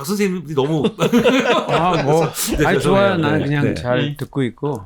박 선생님이 너무 네, 아니 좋아요. 네, 나는 그냥 네. 잘 듣고 있고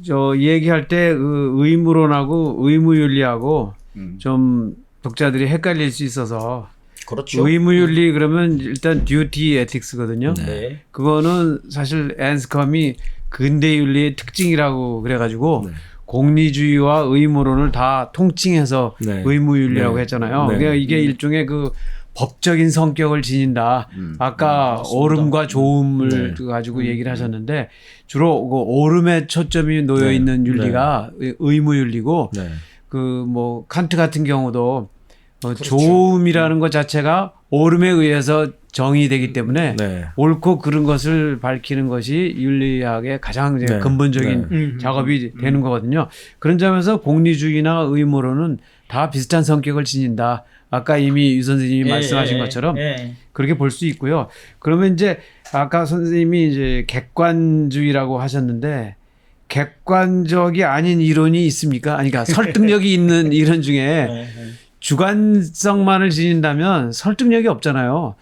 저 얘기할 때 의무론하고 의무윤리하고 좀 독자들이 헷갈릴 수 있어서 그렇죠. 의무윤리 그러면 일단 듀티 에틱스거든요. 네. 그거는 사실 앤스컴이 근대윤리의 특징이라고 그래가지고 네. 공리주의와 의무론을 다 통칭해서 네. 의무윤리라고 네. 했잖아요. 네. 그러니까 이게 일종의 그 법적인 성격을 지닌다. 아까 맞습니다. 옳음과 좋음을 네. 가지고 얘기를 하셨는데 주로 그 옳음에 초점이 놓여 네. 있는 윤리가 의무윤리고 네. 그 뭐 칸트 같은 경우도 그렇죠. 좋음이라는 것 자체가 옳음에 의해서 정의되기 때문에 네. 옳고 그른 것을 밝히는 것이 윤리학의 가장 이제 네. 근본적인 작업이 되는 거거든요. 그런 점에서 공리주의나 의무론은 다 비슷한 성격을 지닌다. 아까 이미 유 선생님이 말씀하신 것처럼 그렇게 볼 수 있고요. 그러면 이제 아까 선생님이 이제 객관주의라고 하셨는데 객관적이 아닌 이론이 있습니까? 아니, 그러니까 설득력이 있는 이론 중에 주관성만을 지닌다면 설득력이 없잖아요.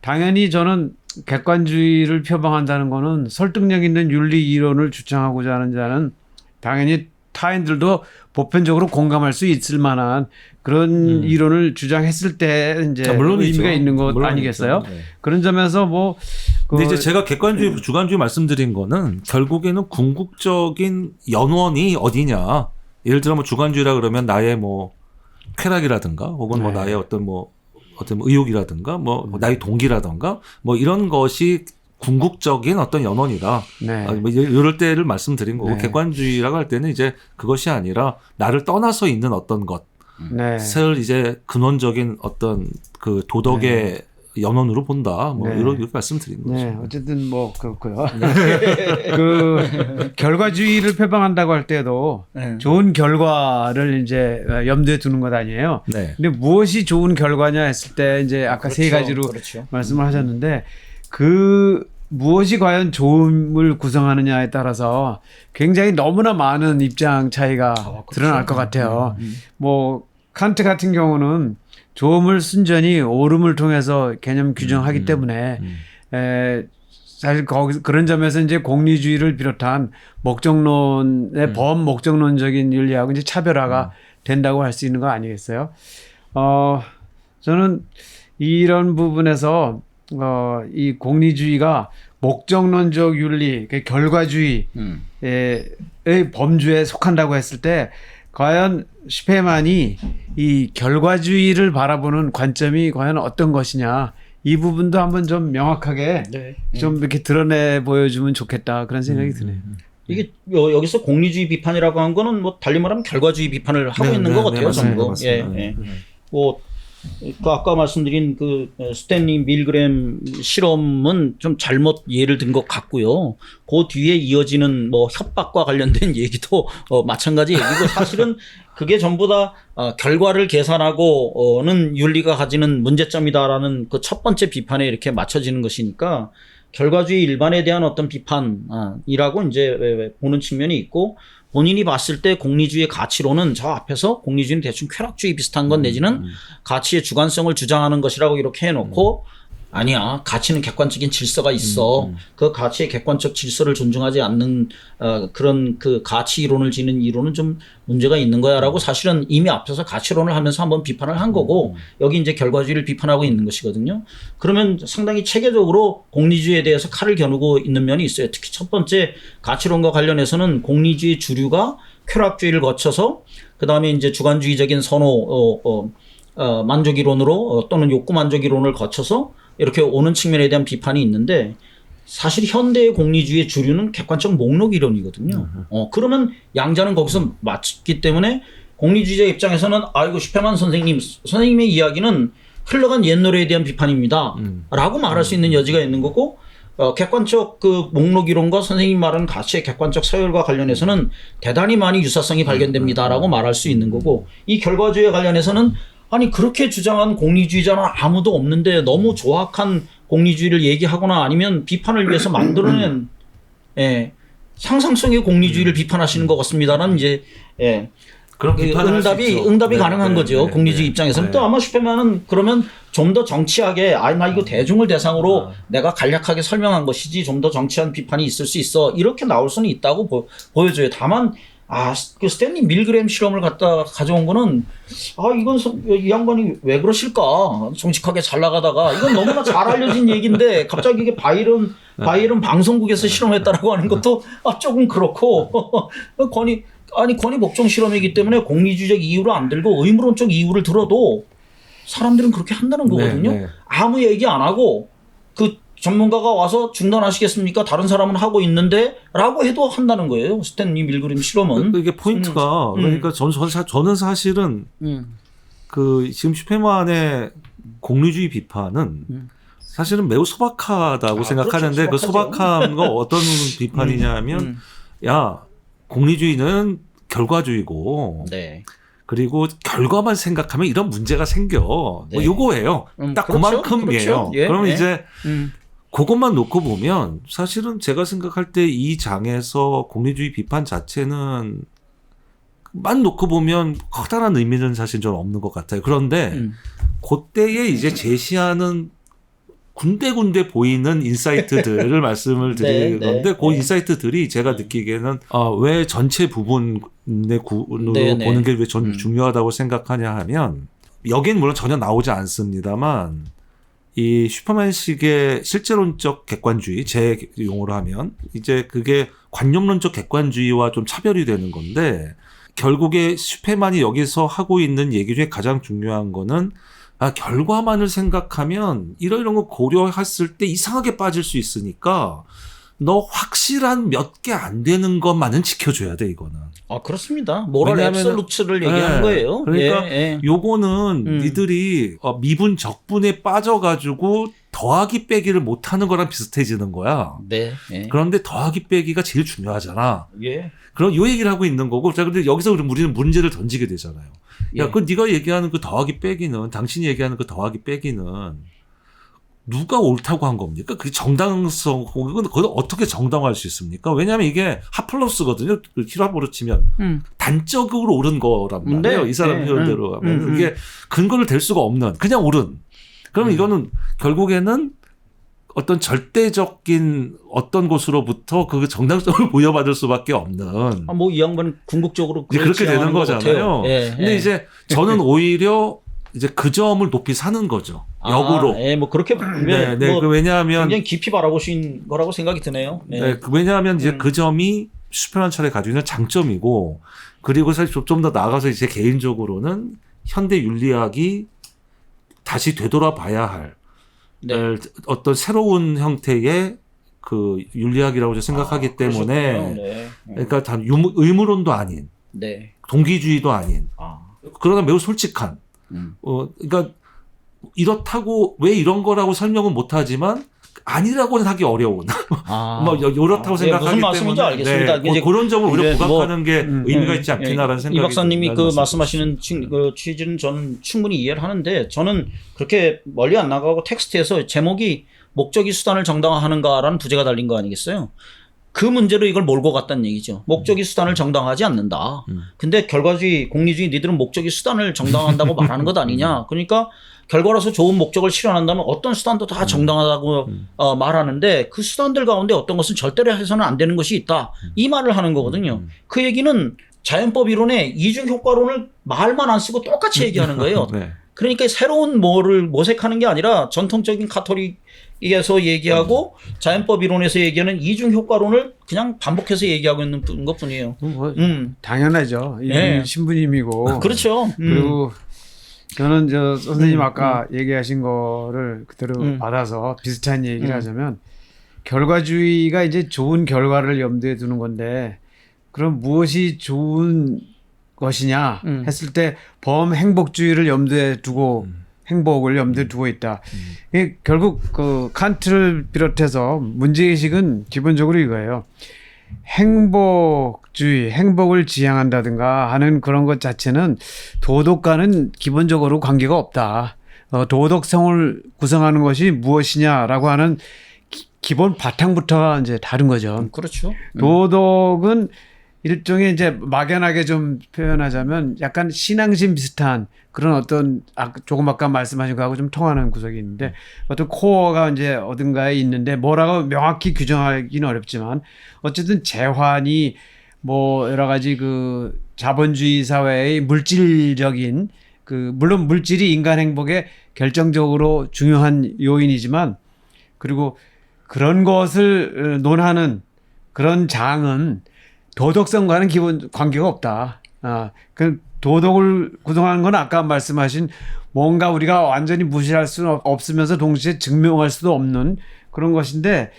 당연히 저는 객관주의를 표방한다는 거는 설득력 있는 윤리 이론을 주장하고자 하는 자는 당연히 타인들도 보편적으로 공감할 수 있을 만한 그런 이론을 주장했을 때 이제 물론이죠. 의미가 있는 것 물론이죠. 아니겠어요? 네. 그런 점에서 뭐 근데 이제 제가 객관주의, 주관주의 말씀드린 거는 결국에는 궁극적인 연원이 어디냐. 예를 들어 뭐 주관주의라 그러면 나의 뭐 쾌락이라든가 혹은 뭐 나의 어떤 의욕이라든가 뭐 나의 동기라든가 뭐 이런 것이 궁극적인 어떤 연원이다. 네. 뭐 이럴 때를 말씀드린 거고 네. 객관주의라고 할 때는 이제 그것이 아니라 나를 떠나서 있는 어떤 것을 네. 이제 근원적인 어떤 그 도덕의 연원으로 본다. 뭐 네. 이렇게 말씀드린 거죠. 네, 어쨌든 뭐 그렇고요. 그 결과주의를 표방한다고 할 때도 좋은 결과를 이제 염두에 두는 것 아니에요. 네. 근데 무엇이 좋은 결과냐 했을 때 이제 아까 세 가지로 그렇죠. 말씀을 하셨는데 그 무엇이 과연 좋음을 구성하느냐에 따라서 굉장히 너무나 많은 입장 차이가 드러날 것 같아요. 뭐 칸트 같은 경우는 좋음을 순전히 옳음을 통해서 개념 규정하기 때문에 사실 그런 점에서 이제 공리주의를 비롯한 목적론의 범목적론적인 윤리하고 이제 차별화가 된다고 할 수 있는 거 아니겠어요? 저는 이런 부분에서 이 공리주의가 목적론적 윤리, 결과주의의 범주에 속한다고 했을 때 과연 슈페만이 이 결과주의를 바라보는 관점이 과연 어떤 것이냐 이 부분도 한번 좀 명확하게 좀 이렇게 드러내 보여주면 좋겠다 그런 생각이 드네요. 이게 여기서 공리주의 비판이라고 한 거는 뭐 달리 말하면 결과주의 비판을 하고 있는 것 같아요. 전부. 뭐 그 아까 말씀드린 그 스탠리 밀그램 실험은 좀 잘못 예를 든 것 같고요. 그 뒤에 이어지는 뭐 협박과 관련된 얘기도 마찬가지 얘기고 사실은 그게 전부 다 결과를 계산하고는 윤리가 가지는 문제점이다라는 그 첫 번째 비판에 이렇게 맞춰지는 것이니까 결과주의 일반에 대한 어떤 비판이라고 이제 보는 측면이 있고 본인이 봤을 때 공리주의의 가치로는 저 앞에서 공리주의는 대충 쾌락주의 비슷한 것 내지는 가치의 주관성을 주장하는 것이라고 이렇게 해놓고 아니야 가치는 객관적인 질서가 있어 그 가치의 객관적 질서를 존중하지 않는 그런 그 가치 이론을 지는 이론은 좀 문제가 있는 거야라고 사실은 이미 앞서서 가치론을 하면서 한번 비판을 한 거고 여기 이제 결과주의를 비판하고 있는 것이거든요. 그러면 상당히 체계적으로 공리주의에 대해서 칼을 겨누고 있는 면이 있어요. 특히 첫 번째 가치론과 관련해서는 공리주의 주류가 쾌락주의를 거쳐서 그 다음에 이제 주관주의적인 선호 만족이론으로 또는 욕구 만족이론을 거쳐서 이렇게 오는 측면에 대한 비판이 있는데 사실 현대의 공리주의의 주류는 객관적 목록 이론이거든요. 그러면 양자는 거기서 맞기 때문에 공리주의자 입장에서는 아이고 슈페만 선생님의 이야기는 흘러간 옛 노래에 대한 비판입니다. 라고 말할 수 있는 여지가 있는 거고 객관적 그 목록 이론과 선생님 말하는 가치의 객관적 서열과 관련해서는 대단히 많이 유사성이 발견됩니다라고 말할 수 있는 거고 이 결과주의에 관련해서는 아니 그렇게 주장한 공리주의자는 아무도 없는데 너무 조악한 공리주의를 얘기하거나 아니면 비판을 위해서 만들어낸 상상성의 공리주의를 비판하시는 것 같습니다라는 이제 그런 비판을 할수 있죠. 응답이 네, 가능한 네, 거죠. 네, 공리주의 네, 입장에서는. 네. 또 아마 슈페만은 그러면 좀 더 정치하게 나 이거 대중을 대상으로 내가 간략하게 설명한 것이지 좀 더 정치한 비판이 있을 수 있어. 이렇게 나올 수는 있다고 보여줘요. 다만 그 스탠리 밀그램 실험을 갖다 가져온 거는 이건 이 양반이 왜 그러실까? 정직하게 잘 나가다가 이건 너무나 잘 알려진 얘기인데 갑자기 이게 바이런 방송국에서 실험했다라고 하는 것도 조금 그렇고 권위 복종 실험이기 때문에 공리주의적 이유를 안 들고 의무론적 이유를 들어도 사람들은 그렇게 한다는 거거든요. 네. 아무 얘기 안 하고 그 전문가가 와서 중단하시겠습니까? 다른 사람은 하고 있는데 라고 해도 한다는 거예요. 스탠리 밀그램 실험은. 이게 포인트가 그러니까 저는 사실은 그 지금 슈페만의 공리주의 비판은 사실은 매우 소박하다고 생각하는데 그렇죠. 그 소박한 거 어떤 비판이냐면 야 공리주의는 결과주의고 네. 그리고 결과만 생각하면 이런 문제가 생겨. 네. 뭐 요거예요. 딱 그렇죠. 그만큼이에요. 그렇죠. 예, 그러면 예. 이제 그것만 놓고 보면 사실은 제가 생각할 때 이 장에서 공리주의 비판 자체는 만 놓고 보면 커다란 의미는 사실 좀 없는 것 같아요. 그런데 그때에 이제 제시하는 군데군데 보이는 인사이트들을 말씀을 드릴 건데 그 인사이트들이 제가 느끼기에는 왜 전체 부분의 구로 보는 게 왜 중요하다고 생각하냐 하면 여긴 물론 전혀 나오지 않습니다만 이 슈퍼맨식의 실제론적 객관주의 제 용어로 하면 이제 그게 관념론적 객관주의와 좀 차별이 되는 건데 결국에 슈퍼맨이 여기서 하고 있는 얘기 중에 가장 중요한 거는 결과만을 생각하면 이런 거 고려했을 때 이상하게 빠질 수 있으니까 너 확실한 몇 개 안 되는 것만은 지켜줘야 돼 이거는. 그렇습니다. 모럴 앱솔루트를 얘기하는 거예요. 그러니까 요거는 니들이 미분 적분에 빠져가지고 더하기 빼기를 못하는 거랑 비슷해지는 거야. 네. 그런데 더하기 빼기가 제일 중요하잖아. 예. 그럼 요 얘기를 하고 있는 거고, 자, 근데 여기서 우리는 문제를 던지게 되잖아요. 야, 그 네가 얘기하는 그 더하기 빼기는, 당신이 얘기하는 그 더하기 빼기는 누가 옳다고 한 겁니까? 그게 정당성, 그건 어떻게 정당화할 수 있습니까? 왜냐하면 이게 핫플러스거든요. 힐합으로 치면 단적으로 옳은 거란 말이에요. 이 사람 표현대로 하면 이게 근거를 댈 수가 없는 그냥 옳은. 그러면 이거는 결국에는 어떤 절대적인 어떤 곳으로부터 그 정당성을 부여받을 수밖에 없는. 이 양반은 궁극적으로 그렇게 되는 거잖아요. 근데 이제 저는 오히려 이제 그 점을 높이 사는 거죠. 역으로. 그렇게 보면 왜냐하면 굉장히 깊이 바라보신 거라고 생각이 드네요. 왜냐하면 이제 그 점이 슈퍼맨 철에 가지고 있는 장점이고, 그리고 사실 좀 더 나아가서 이제 개인적으로는 현대 윤리학이 다시 되돌아봐야 할 어떤 새로운 형태의 그 윤리학이라고 생각하기 때문에, 그러니까 단 의무론도 아닌, 동기주의도 아닌, 그러나 매우 솔직한. 그러니까 이렇다고 왜 이런 거라고 설명은 못하지만 아니라고는 하기 어려운. 이렇다고 생각하기 무슨 말씀인지 때문에 알겠습니다. 이제 그런 점을 우리가 부각하는 게 의미가 있지 않겠나라는 생각이. 이 박사님이 그 말씀하시는 그 취지는 저는 충분히 이해를 하는데, 저는 그렇게 멀리 안 나가고 텍스트에서 제목이 목적이 수단을 정당화하는가라는 부제가 달린 거 아니겠어요? 그 문제로 이걸 몰고 갔다는 얘기죠. 목적이 수단을 정당화하지 않는다. 근데 결과주의, 공리주의 니들은 목적이 수단을 정당화한다고 말하는 것 아니냐. 그러니까 결과로서 좋은 목적을 실현한다면 어떤 수단도 다 정당하다고 말하는데, 그 수단들 가운데 어떤 것은 절대로 해서는 안 되는 것이 있다. 이 말을 하는 거거든요. 그 얘기는 자연법 이론의 이중 효과론을 말만 안 쓰고 똑같이 얘기하는 거예요. 그러니까 새로운 뭐를 모색하는 게 아니라 전통적인 카톨릭에서 얘기하고 자연법 이론에서 얘기하는 이중 효과론을 그냥 반복해서 얘기하고 있는 것뿐이에요. 당연하죠. 신부님이고. 그렇죠. 그리고 저는 선생님 아까 얘기하신 거를 그대로 받아서 비슷한 얘기를 하자면, 결과주의가 이제 좋은 결과를 염두에 두는 건데, 그럼 무엇이 좋은 것이냐 했을 때 범행복주의를 염두에 두고 행복을 염두에 두고 있다. 결국 그 칸트를 비롯해서 문제의식은 기본적으로 이거예요. 행복주의, 행복을 지향한다든가 하는 그런 것 자체는 도덕과는 기본적으로 관계가 없다. 도덕성을 구성하는 것이 무엇이냐라고 하는 기본 바탕부터가 이제 다른 거죠. 그렇죠. 도덕은 일종의 이제 막연하게 좀 표현하자면 약간 신앙심 비슷한 그런 어떤 조금 아까 말씀하신 거하고 좀 통하는 구석이 있는데 어떤 코어가 이제 어딘가에 있는데 뭐라고 명확히 규정하기는 어렵지만 어쨌든 재환이 뭐 여러 가지 그 자본주의 사회의 물질적인 그 물론 물질이 인간 행복에 결정적으로 중요한 요인이지만 그리고 그런 것을 논하는 그런 장은 도덕성과는 기본 관계가 없다. 그 도덕을 구성하는 건 아까 말씀하신 뭔가 우리가 완전히 무시할 수는 없으면서 동시에 증명할 수도 없는 그런 것인데,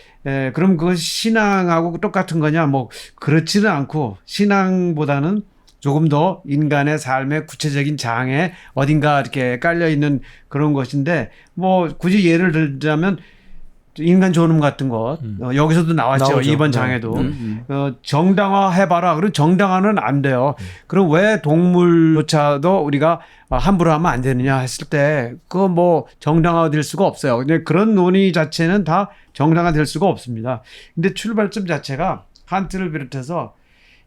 그럼 그건 신앙하고 똑같은 거냐? 뭐 그렇지는 않고 신앙보다는 조금 더 인간의 삶의 구체적인 장에 어딘가 이렇게 깔려 있는 그런 것인데, 뭐 굳이 예를 들자면. 인간 존엄 같은 것 여기서도 나왔죠. 이번 장에도 정당화 해봐라. 그럼 정당화는 안 돼요. 그럼 왜 동물조차도 우리가 함부로 하면 안 되느냐 했을 때 그거 뭐 정당화 될 수가 없어요. 근데 그런 논의 자체는 다 정당화 될 수가 없습니다. 근데 출발점 자체가 칸트를 비롯해서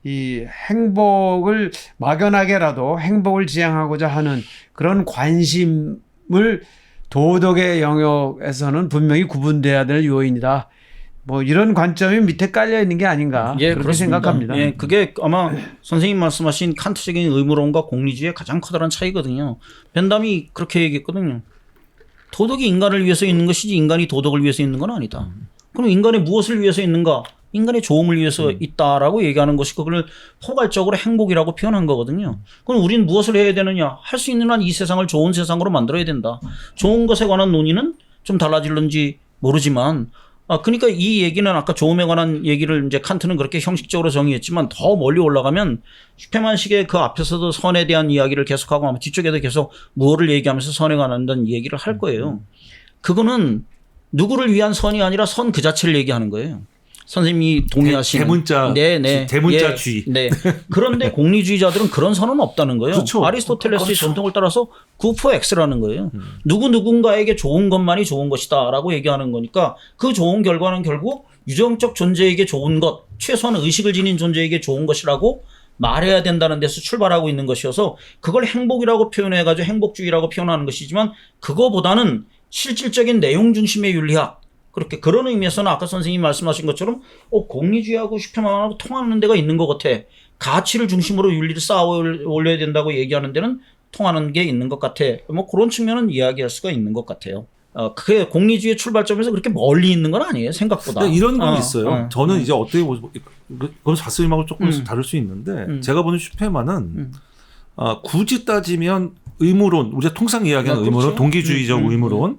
이 행복을 막연하게라도 행복을 지향하고자 하는 그런 관심을 도덕의 영역에서는 분명히 구분돼야 될 요인이다. 뭐 이런 관점이 밑에 깔려 있는 게 아닌가 그렇게 그렇습니다. 생각합니다. 예, 그게 아마 선생님 말씀하신 칸트적인 의무론과 공리주의의 가장 커다란 차이거든요. 벤담이 그렇게 얘기했거든요. 도덕이 인간을 위해서 있는 것이지 인간이 도덕을 위해서 있는 건 아니다. 그럼 인간이 무엇을 위해서 있는가? 인간의 좋음을 위해서 있다라고 얘기하는 것이 그걸 포괄적으로 행복이라고 표현한 거거든요. 그럼 우리는 무엇을 해야 되느냐? 할 수 있는 한 이 세상을 좋은 세상으로 만들어야 된다. 좋은 것에 관한 논의는 좀 달라질는지 모르지만 그러니까 이 얘기는 아까 좋음에 관한 얘기를 이제 칸트는 그렇게 형식적으로 정의했지만 더 멀리 올라가면 슈페만식의 그 앞에서도 선에 대한 이야기를 계속하고 아마 뒤쪽에도 계속 무엇을 얘기하면서 선에 관한 얘기를 할 거예요. 그거는 누구를 위한 선이 아니라 선 그 자체를 얘기하는 거예요. 선생님이 동의하시는 대문자주의. 네. 그런데 공리주의자들은 그런 선은 없다는 거예요. 그렇죠. 아리스토텔레스의 전통을 따라서 구프 X라는 거예요. 누군가에게 좋은 것만이 좋은 것이다라고 얘기하는 거니까 그 좋은 결과는 결국 유정적 존재에게 좋은 것, 최소한 의식을 지닌 존재에게 좋은 것이라고 말해야 된다는 데서 출발하고 있는 것이어서 그걸 행복이라고 표현해가지고 행복주의라고 표현하는 것이지만 그거보다는 실질적인 내용 중심의 윤리학, 그렇게 그런 의미에서는 아까 선생님이 말씀하신 것처럼 공리주의하고 슈페만하고 통하는 데가 있는 것 같아. 가치를 중심으로 윤리를 쌓아 올려야 된다고 얘기하는 데는 통하는 게 있는 것 같아. 뭐 그런 측면은 이야기할 수가 있는 것 같아요. 그게 공리주의의 출발점에서 그렇게 멀리 있는 건 아니에요. 생각보다. 이런 건 있어요. 저는 이제 어떻게 그건 자스님하고 조금 다를 수 있는데 제가 보는 슈페만은 굳이 따지면 의무론, 우리가 통상 이야기하는 의무론, 그렇죠. 동기주의적 의무론,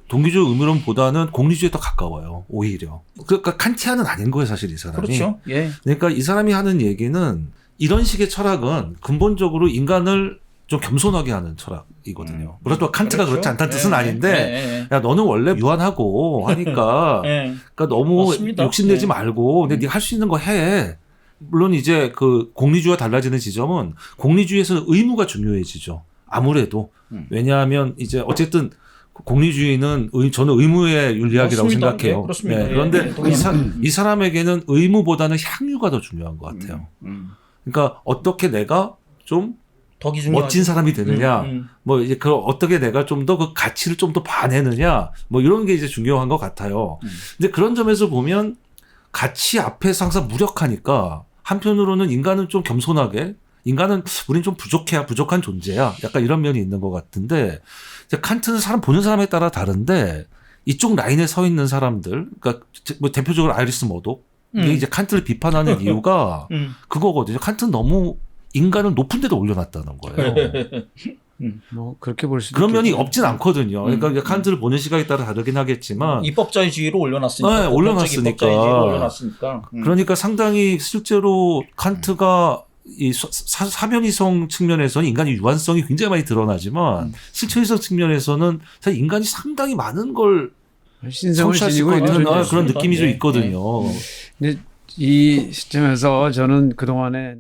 동기주의 의무론보다는 공리주의에 더 가까워요. 오히려. 그러니까 칸티안은 아닌 거예요, 사실 이 사람이. 그렇죠. 예. 그러니까 이 사람이 하는 얘기는 이런 식의 철학은 근본적으로 인간을 좀 겸손하게 하는 철학이거든요. 그렇다고 칸트가 그렇지 않다는 뜻은 아닌데, 야 너는 원래 유한하고 하니까, 그러니까 너무 맞습니다. 욕심내지 말고, 근데 네가 할 수 있는 거 해. 물론 이제 그 공리주의와 달라지는 지점은 공리주의에서는 의무가 중요해지죠. 아무래도 왜냐하면 이제 어쨌든 공리주의는 저는 의무의 윤리학이라고 맞습니다. 생각해요. 네, 그렇습니다. 그런데 이 사람에게는 의무보다는 향유가 더 중요한 것 같아요. 그러니까 어떻게 내가 좀 멋진 사람이 되느냐, 뭐 이제 그 어떻게 내가 좀 더 그 가치를 좀 더 봐내느냐, 뭐 이런 게 이제 중요한 것 같아요. 근데 그런 점에서 보면 가치 앞에서 항상 무력하니까 한편으로는 인간은 좀 겸손하게, 인간은 우린 좀 부족한 존재야. 약간 이런 면이 있는 것 같은데, 칸트는 사람 보는 사람에 따라 다른데, 이쪽 라인에 서 있는 사람들, 그러니까 뭐 대표적으로 아이리스 머독, 이게 이제 칸트를 비판하는 이유가 그거거든요. 칸트는 너무 인간을 높은 데도 올려놨다는 거예요. 뭐 그렇게 볼 수도 그런 면이 있겠죠. 없진 않거든요. 그러니까 이제 칸트를 보는 시각에 따라 다르긴 하겠지만 입법자유주의로 올려놨으니까. 네, 올려놨으니까. 입법자유주의로 올려놨으니까. 그러니까 상당히 실제로 칸트가 이 사변이성 측면에서는 인간의 유한성이 굉장히 많이 드러나지만 실체이성 측면에서는 사실 인간이 상당히 많은 걸 신성을 성취할 수 지니고 있는 있는 존재죠. 그런 느낌이 좀 있거든요. 근데 이 시점에서 저는 그동안에